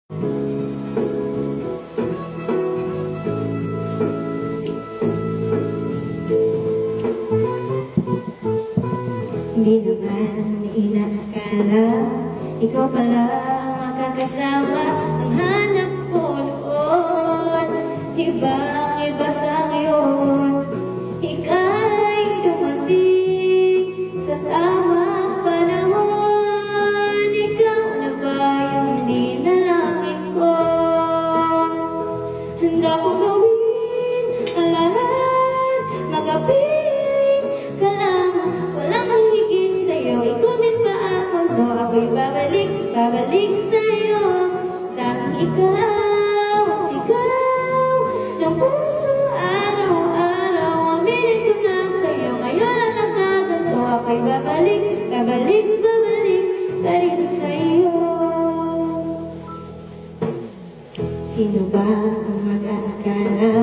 Hindi naman inaakala ikaw pala makakasama ang hanap ko noon. Ibang-iba sa ngayon, ika'y dumating sa tamang panahon. Ikaw na ba yung ninalangin ko? Handa ko gawin ang lahat, magapiling ka lang, walang mahigit sa'yo. Ikunin pa ang mundo, ako'y babalik, babalik sa'yo. Tanging ikaw ang sigaw ng puso araw-araw. Aminin ko na sa'yo, ngayon ang nagkaganto. Ako'y babalik, babalik, babalik pa rin sa'yo. Sino ba ang mag-aakala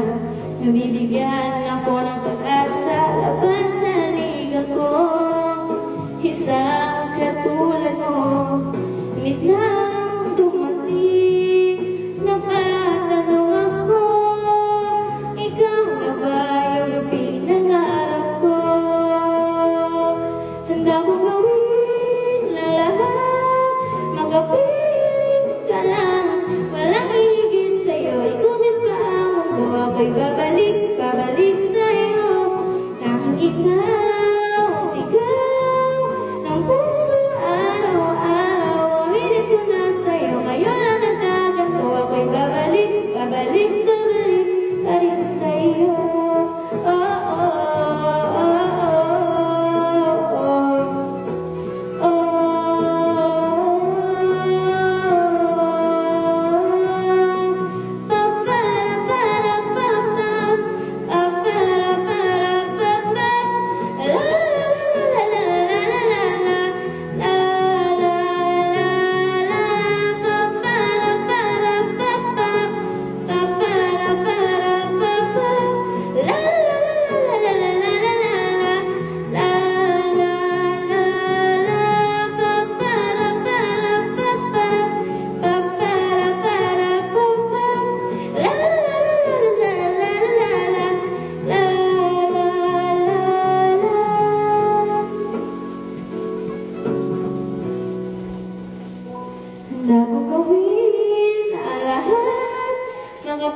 na bibigyan ako ng pag-asa laban sa liga ko? Isang katulad mo, ngunit lang dumating. Nakatanong ako, ikaw na ba yung pinangarap ko? Handa kong gawin na lahat, magapiling ka lang, walang hihigit sa'yo. Ikunin pa ang mundo, ako'y babalik, babalik sa'yo. Tanging ikaw ang sigaw ng puso araw-araw. Aminin ko na sa'yo, ngayon ang nagkaganto. Ako'y babalik, babalik, babalik pa rin sa'yo. Oh, oh, oh, oh, oh, handa kong gawin ang lahat, mga